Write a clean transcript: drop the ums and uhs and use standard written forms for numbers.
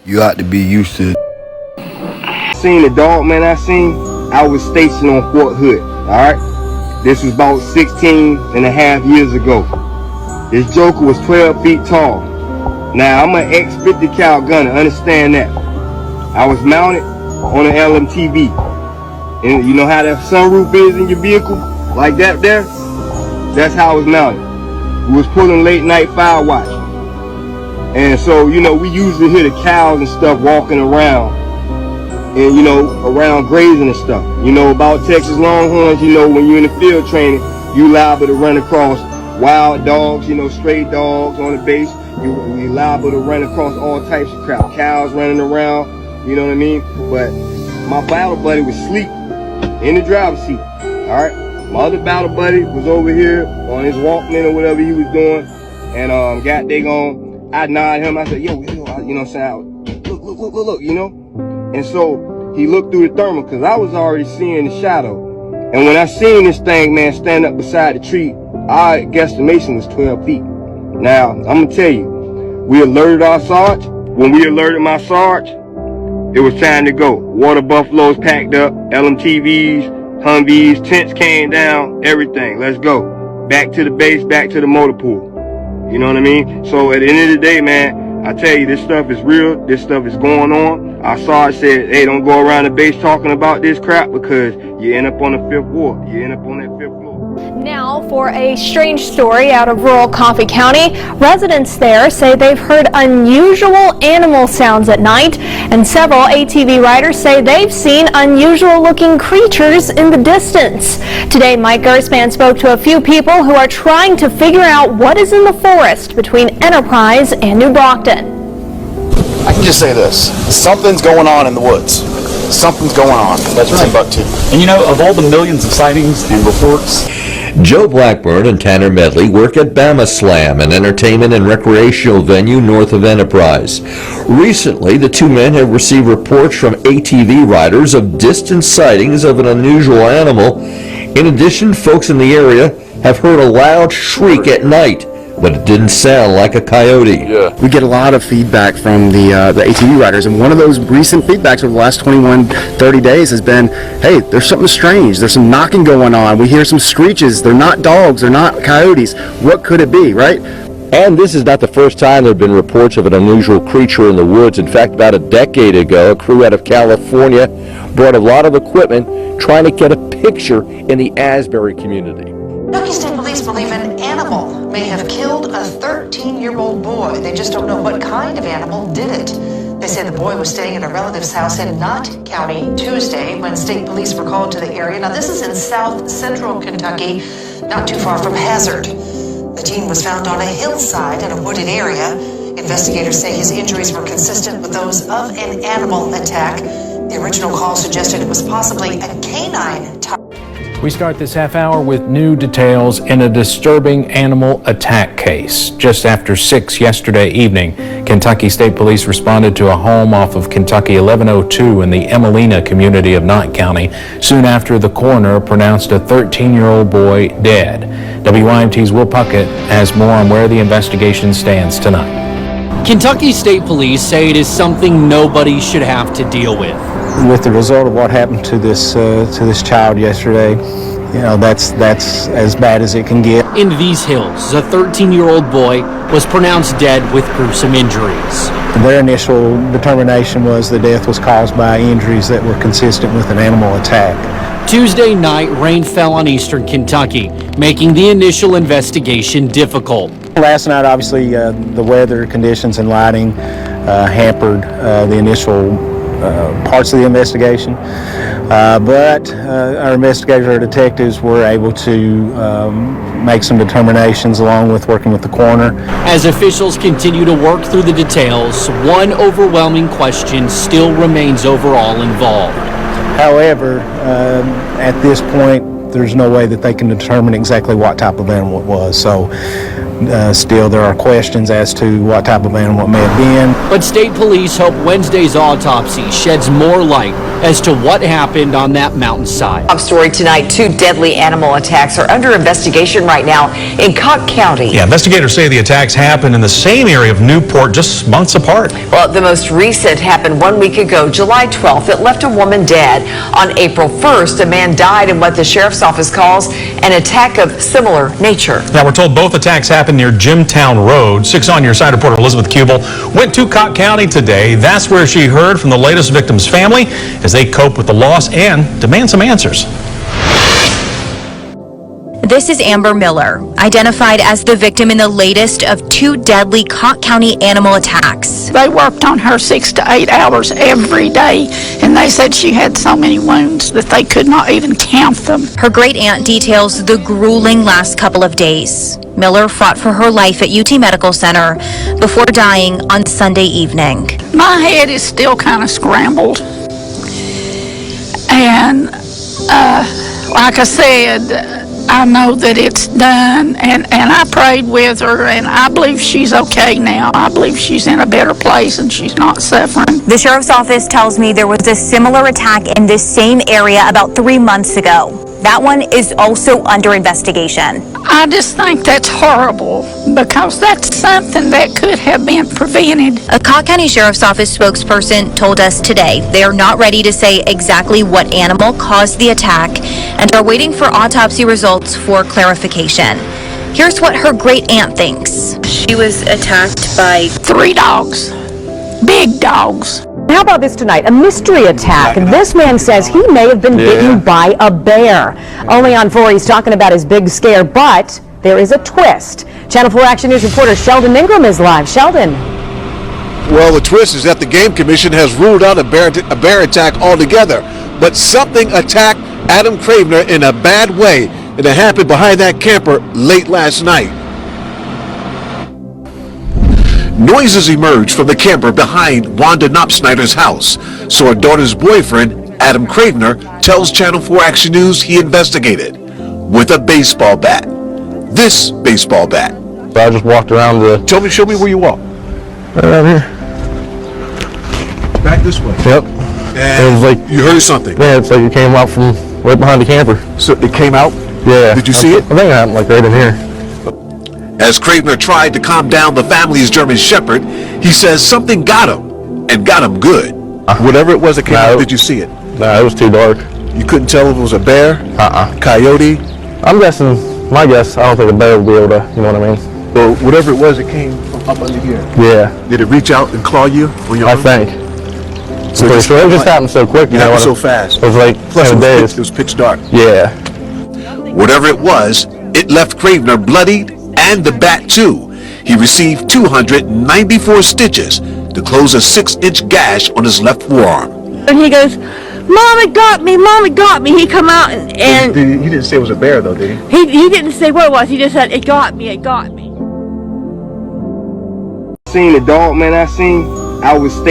You ought to be used to it. Seen the Dogman I was stationed on Fort Hood, alright? This was about 16 and a half years ago. This joker was 12 feet tall. Now, I'm an ex-50 cal gunner, understand that. I was mounted on an LMTV. And you know how that sunroof is in your vehicle? Like that there? That's how I was mounted. We was pulling late night fire watch. And so, you know, we usually hear the cows and stuff walking around. And, you know, around grazing and stuff. You know about Texas Longhorns, you know, when you're in the field training, you liable to run across wild dogs, you know, stray dogs on the base. You liable to run across all types of crap. Cows running around, you know what I mean? But my battle buddy was asleep in the driver's seat, all right? My other battle buddy was over here on his Walkman or whatever he was doing, and got they gone. I nodded him. I said, yo, you know what I'm saying? Look, you know? And so he looked through the thermal because I was already seeing the shadow. And when I seen this thing, man, stand up beside the tree, our guesstimation was 12 feet. Now, I'm going to tell you, we alerted our sarge. When we alerted my sarge, it was time to go. Water buffaloes packed up, LMTVs, Humvees, tents came down, everything. Let's go. Back to the base, back to the motor pool. You know what I mean? So at the end of the day, man, I tell you, this stuff is real. This stuff is going on. Our sarge said, hey, don't go around the base talking about this crap because you end up on the fifth ward. You end up on that fifth floor. Now for a strange story out of rural Coffee County. Residents there say they've heard unusual animal sounds at night, and several ATV riders say they've seen unusual looking creatures in the distance. Today, Mike Gerspan spoke to a few people who are trying to figure out what is in the forest between Enterprise and New Brockton. I can just say this, something's going on in the woods. Something's going on. That's right. Timbuktu. And you know, of all the millions of sightings and reports, Joe Blackburn and Tanner Medley work at Bama Slam, an entertainment and recreational venue north of Enterprise. Recently, the two men have received reports from ATV riders of distant sightings of an unusual animal. In addition, folks in the area have heard a loud shriek at night, but it didn't sound like a coyote. Yeah. We get a lot of feedback from the ATV riders, and one of those recent feedbacks over the last 30 days has been, hey, there's something strange. There's some knocking going on. We hear some screeches. They're not dogs. They're not coyotes. What could it be, right? And this is not the first time there have been reports of an unusual creature in the woods. In fact, about a decade ago, a crew out of California brought a lot of equipment trying to get a picture in the Asbury community. Kentucky State Police believe an animal may have killed a 13-year-old boy. They just don't know what kind of animal did it. They say the boy was staying at a relative's house in Knott County Tuesday when state police were called to the area. Now, this is in south central Kentucky, not too far from Hazard. The teen was found on a hillside in a wooded area. Investigators say his injuries were consistent with those of an animal attack. The original call suggested it was possibly a canine type. We start this half hour with new details in a disturbing animal attack case. Just after 6 yesterday evening, Kentucky State Police responded to a home off of Kentucky 1102 in the Emelina community of Knott County soon after the coroner pronounced a 13-year-old boy dead. WYMT's Will Puckett has more on where the investigation stands tonight. Kentucky State Police say it is something nobody should have to deal with. With the result of what happened to this child yesterday, you know, that's as bad as it can get. In these hills, a 13-year-old boy was pronounced dead with gruesome injuries. Their initial determination was the death was caused by injuries that were consistent with an animal attack. Tuesday night, rain fell on eastern Kentucky, making the initial investigation difficult. Last night, obviously, the weather conditions and lighting hampered the initial parts of the investigation, but our investigators, our detectives were able to make some determinations along with working with the coroner. As officials continue to work through the details, one overwhelming question still remains overall involved. However, at this point, there's no way that they can determine exactly what type of animal it was. So still there are questions as to what type of animal it may have been. But state police hope Wednesday's autopsy sheds more light as to what happened on that mountainside. Top story tonight, 2 deadly animal attacks are under investigation right now in Cook County. Yeah, investigators say the attacks happened in the same area of Newport, just months apart. Well, the most recent happened 1 week ago, July 12th. It left a woman dead. On April 1st, a man died in what the sheriff's office calls an attack of similar nature. Now, we're told both attacks happened near Jimtown Road. 6 on Your Side reporter Elizabeth Kubel went to Cook County today. That's where she heard from the latest victim's family as they cope with the loss and demand some answers. This is Amber Miller, identified as the victim in the latest of 2 deadly Cook County animal attacks. They worked on her 6 to 8 hours every day, and they said she had so many wounds that they could not even count them. Her great aunt details the grueling last couple of days. Miller fought for her life at UT Medical Center before dying on Sunday evening. My head is still kind of scrambled, and like I said, I know that it's done, and I prayed with her, and I believe she's okay now. I believe she's in a better place and she's not suffering. The sheriff's office tells me there was a similar attack in this same area about 3 months ago. That one is also under investigation. I just think that's horrible because that's something that could have been prevented. A Cook County Sheriff's Office spokesperson told us today they are not ready to say exactly what animal caused the attack and are waiting for autopsy results for clarification. Here's what her great aunt thinks. She was attacked by 3 dogs, big dogs. How about this tonight? A mystery attack. This man says he may have been bitten by a bear. Only on 4 he's talking about his big scare, but there is a twist. Channel 4 Action News reporter Sheldon Ingram is live. Sheldon. Well, the twist is that the Game Commission has ruled out a bear attack altogether, but something attacked Adam Cravener in a bad way, and it happened behind that camper late last night. Noises emerged from the camper behind Wanda Knopsnyder's house, so her daughter's boyfriend, Adam Cravener, tells Channel 4 Action News he investigated with a baseball bat. This baseball bat. So I just walked around Show me where you walk. Right around here. Back this way. Yep. And it was like, you heard something. Yeah, it's like it came out from right behind the camper. So it came out? Yeah. Did you see it? I think it happened like right in here. As Cravener tried to calm down the family's German Shepherd, he says something got him, and got him good. Whatever it was that came out, did you see it? Nah, it was too dark. You couldn't tell if it was a bear? Coyote? I'm guessing, my guess, I don't think a bear would be able to, you know what I mean? Well, whatever it was, it came from up under here. Yeah. Did it reach out and claw you? I think. So it just happened so quick, you know. So fast. It was like Plus 10 days. It was pitch dark. Yeah. Whatever it was, it left Cravener bloodied, and the bat too. He received 294 stitches to close a 6-inch gash on his left forearm. And he goes, "Mom, it got me! Mom, it got me!" He come out and He didn't say it was a bear though, did he? he didn't say what it was. He just said, "It got me! It got me!" Seen the Dogman I seen, I was stationed